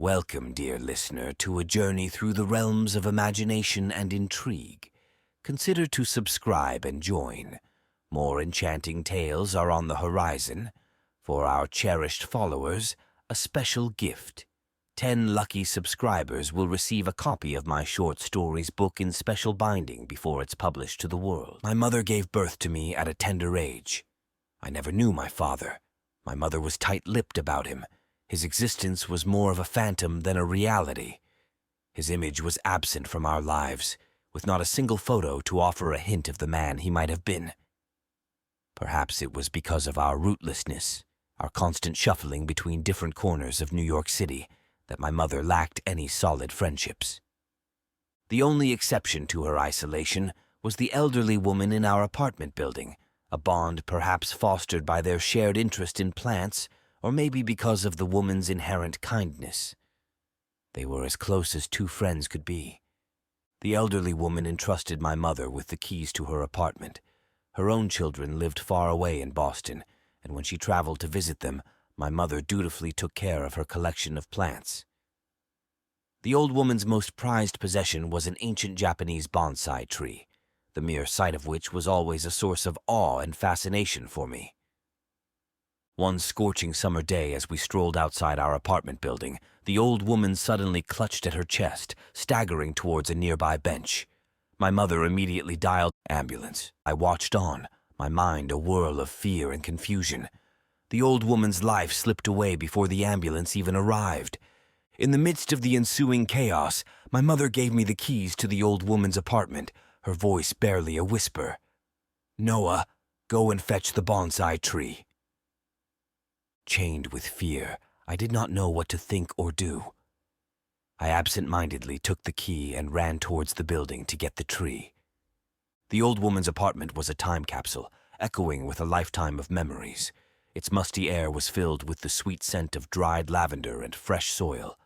Welcome, dear listener, to a journey through the realms of imagination and intrigue. Consider to subscribe and join. More enchanting tales are on the horizon. For our cherished followers, a special gift. 10 lucky subscribers will receive a copy of my short stories book in special binding before it's published to the world. My mother gave birth to me at a tender age. I never knew my father. My mother was tight-lipped about him. His existence was more of a phantom than a reality. His image was absent from our lives, with not a single photo to offer a hint of the man he might have been. Perhaps it was because of our rootlessness, our constant shuffling between different corners of New York City, that my mother lacked any solid friendships. The only exception to her isolation was the elderly woman in our apartment building, a bond perhaps fostered by their shared interest in plants, or maybe because of the woman's inherent kindness. They were as close as two friends could be. The elderly woman entrusted my mother with the keys to her apartment. Her own children lived far away in Boston, and when she traveled to visit them, my mother dutifully took care of her collection of plants. The old woman's most prized possession was an ancient Japanese bonsai tree, the mere sight of which was always a source of awe and fascination for me. One scorching summer day, as we strolled outside our apartment building, the old woman suddenly clutched at her chest, staggering towards a nearby bench. My mother immediately dialed ambulance. I watched on, my mind a whirl of fear and confusion. The old woman's life slipped away before the ambulance even arrived. In the midst of the ensuing chaos, my mother gave me the keys to the old woman's apartment, her voice barely a whisper. "Noah, go and fetch the bonsai tree." Chained with fear, I did not know what to think or do. I absent-mindedly took the key and ran towards the building to get the tree. The old woman's apartment was a time capsule, echoing with a lifetime of memories. Its musty air was filled with the sweet scent of dried lavender and fresh soil.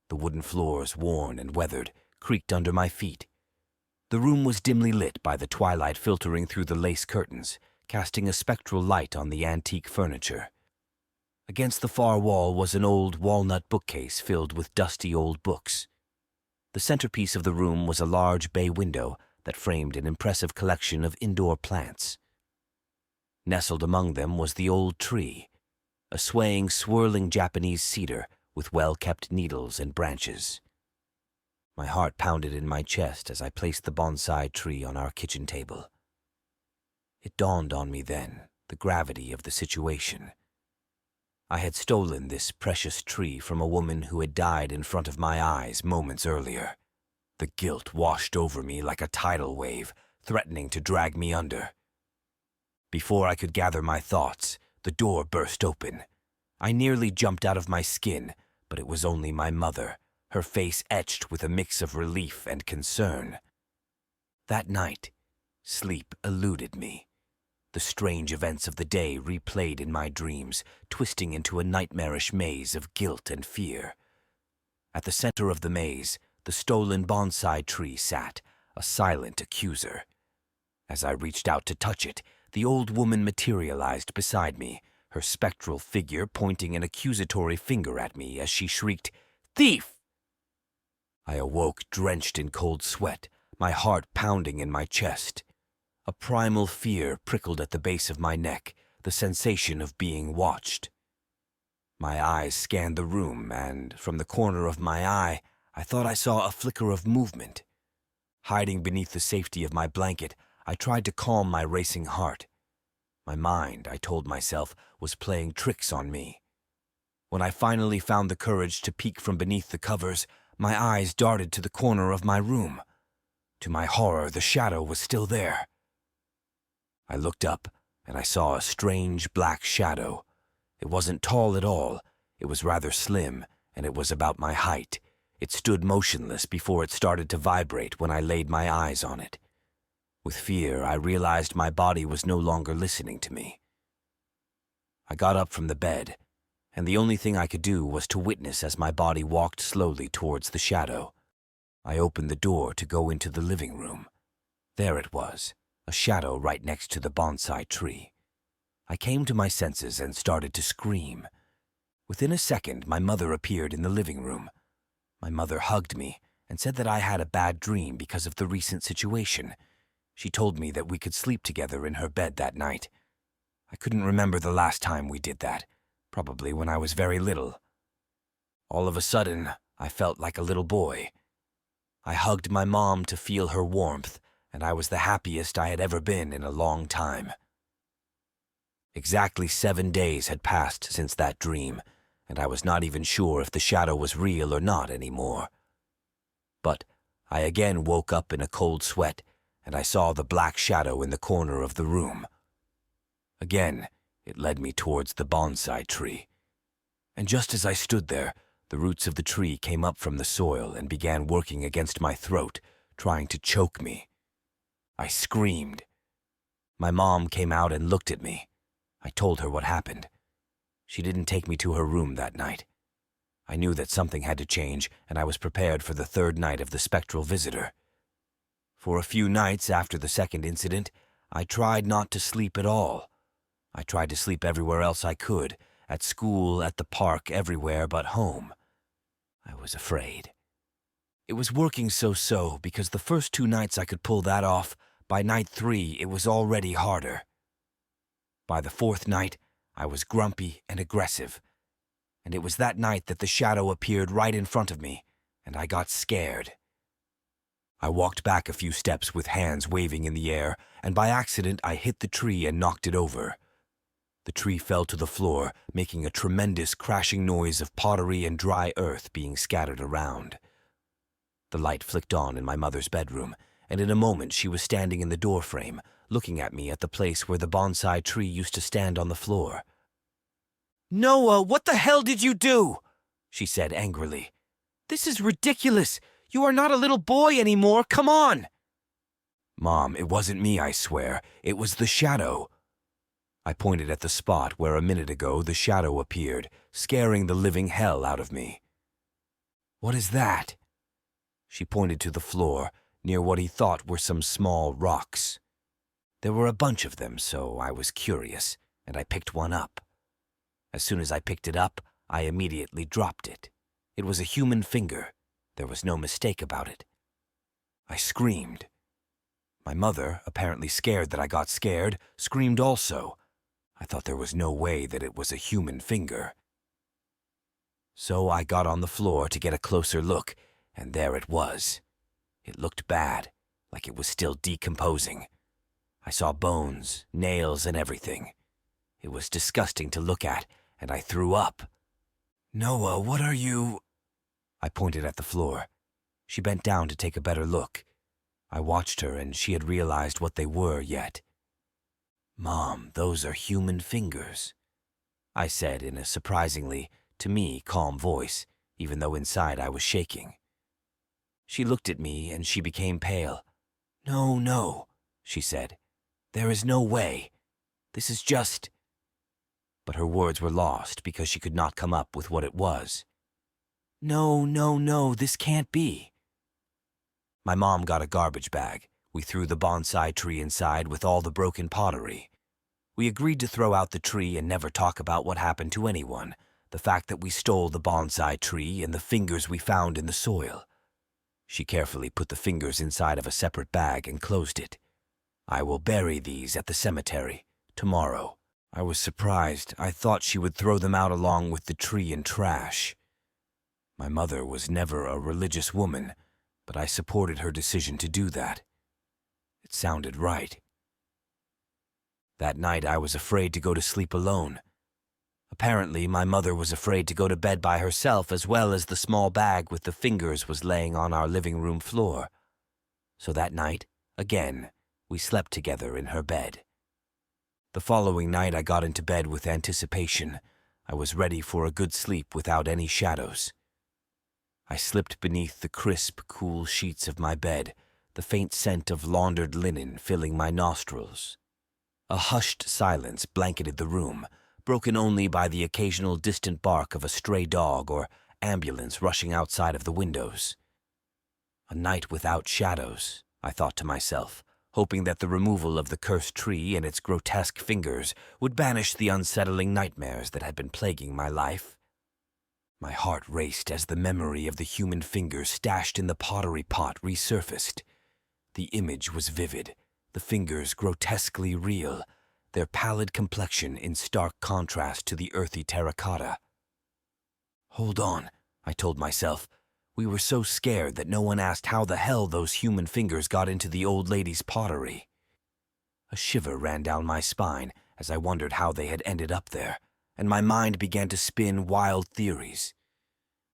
The wooden floors, worn and weathered, creaked under my feet. The room was dimly lit by the twilight filtering through the lace curtains, casting a spectral light on the antique furniture. Against the far wall was an old walnut bookcase filled with dusty old books. The centerpiece of the room was a large bay window that framed an impressive collection of indoor plants. Nestled among them was the old tree, a swaying, swirling Japanese cedar with well-kept needles and branches. My heart pounded in my chest as I placed the bonsai tree on our kitchen table. It dawned on me then, the gravity of the situation. I had stolen this precious tree from a woman who had died in front of my eyes moments earlier. The guilt washed over me like a tidal wave, threatening to drag me under. Before I could gather my thoughts, the door burst open. I nearly jumped out of my skin, but it was only my mother, her face etched with a mix of relief and concern. That night, sleep eluded me. The strange events of the day replayed in my dreams, twisting into a nightmarish maze of guilt and fear. At the center of the maze, the stolen bonsai tree sat, a silent accuser. As I reached out to touch it, the old woman materialized beside me, her spectral figure pointing an accusatory finger at me as she shrieked, "Thief!" I awoke drenched in cold sweat, my heart pounding in my chest. A primal fear prickled at the base of my neck, the sensation of being watched. My eyes scanned the room, and from the corner of my eye, I thought I saw a flicker of movement. Hiding beneath the safety of my blanket, I tried to calm my racing heart. My mind, I told myself, was playing tricks on me. When I finally found the courage to peek from beneath the covers, my eyes darted to the corner of my room. To my horror, the shadow was still there. I looked up, and I saw a strange black shadow. It wasn't tall at all. It was rather slim, and it was about my height. It stood motionless before it started to vibrate when I laid my eyes on it. With fear, I realized my body was no longer listening to me. I got up from the bed, and the only thing I could do was to witness as my body walked slowly towards the shadow. I opened the door to go into the living room. There it was, a shadow right next to the bonsai tree. I came to my senses and started to scream. Within a second, my mother appeared in the living room. My mother hugged me and said that I had a bad dream because of the recent situation. She told me that we could sleep together in her bed that night. I couldn't remember the last time we did that, probably when I was very little. All of a sudden, I felt like a little boy. I hugged my mom to feel her warmth, and I was the happiest I had ever been in a long time. Exactly 7 days had passed since that dream, and I was not even sure if the shadow was real or not anymore. But I again woke up in a cold sweat, and I saw the black shadow in the corner of the room. Again, it led me towards the bonsai tree. And just as I stood there, the roots of the tree came up from the soil and began working against my throat, trying to choke me. I screamed. My mom came out and looked at me. I told her what happened. She didn't take me to her room that night. I knew that something had to change, and I was prepared for the third night of the spectral visitor. For a few nights after the second incident, I tried not to sleep at all. I tried to sleep everywhere else I could, at school, at the park, everywhere but home. I was afraid. It was working so-so because the first 2 nights I could pull that off. By night 3, it was already harder. By the 4th night, I was grumpy and aggressive. And it was that night that the shadow appeared right in front of me, and I got scared. I walked back a few steps with hands waving in the air, and by accident I hit the tree and knocked it over. The tree fell to the floor, making a tremendous crashing noise of pottery and dry earth being scattered around. The light flicked on in my mother's bedroom, and in a moment she was standing in the doorframe, looking at me at the place where the bonsai tree used to stand on the floor. "Noah, what the hell did you do?" she said angrily. "This is ridiculous. You are not a little boy anymore. Come on." "Mom, it wasn't me, I swear. It was the shadow." I pointed at the spot where a minute ago the shadow appeared, scaring the living hell out of me. "What is that?" She pointed to the floor, near what he thought were some small rocks. There were a bunch of them, so I was curious, and I picked one up. As soon as I picked it up, I immediately dropped it. It was a human finger. There was no mistake about it. I screamed. My mother, apparently scared that I got scared, screamed also. I thought there was no way that it was a human finger. So I got on the floor to get a closer look, and there it was. It looked bad, like it was still decomposing. I saw bones, nails, and everything. It was disgusting to look at, and I threw up. "Noah, what are you—" I pointed at the floor. She bent down to take a better look. I watched her, and she had realized what they were yet. "Mom, those are human fingers," I said in a surprisingly, to me, calm voice, even though inside I was shaking. She looked at me, and she became pale. "No, no," she said. "There is no way. This is just—" But her words were lost because she could not come up with what it was. "No, no, no, this can't be." My mom got a garbage bag. We threw the bonsai tree inside with all the broken pottery. We agreed to throw out the tree and never talk about what happened to anyone, the fact that we stole the bonsai tree and the fingers we found in the soil. She carefully put the fingers inside of a separate bag and closed it. "I will bury these at the cemetery tomorrow." I was surprised. I thought she would throw them out along with the tree and trash. My mother was never a religious woman, but I supported her decision to do that. It sounded right. That night I was afraid to go to sleep alone. Apparently, my mother was afraid to go to bed by herself, as well as the small bag with the fingers was laying on our living room floor. So that night, again, we slept together in her bed. The following night I got into bed with anticipation. I was ready for a good sleep without any shadows. I slipped beneath the crisp, cool sheets of my bed, the faint scent of laundered linen filling my nostrils. A hushed silence blanketed the room, broken only by the occasional distant bark of a stray dog or ambulance rushing outside of the windows. A night without shadows, I thought to myself, hoping that the removal of the cursed tree and its grotesque fingers would banish the unsettling nightmares that had been plaguing my life. My heart raced as the memory of the human fingers stashed in the pottery pot resurfaced. The image was vivid, the fingers grotesquely real, their pallid complexion in stark contrast to the earthy terracotta. "Hold on," I told myself. We were so scared that no one asked how the hell those human fingers got into the old lady's pottery. A shiver ran down my spine as I wondered how they had ended up there, and my mind began to spin wild theories.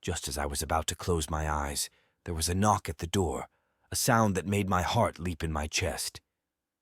Just as I was about to close my eyes, there was a knock at the door, a sound that made my heart leap in my chest.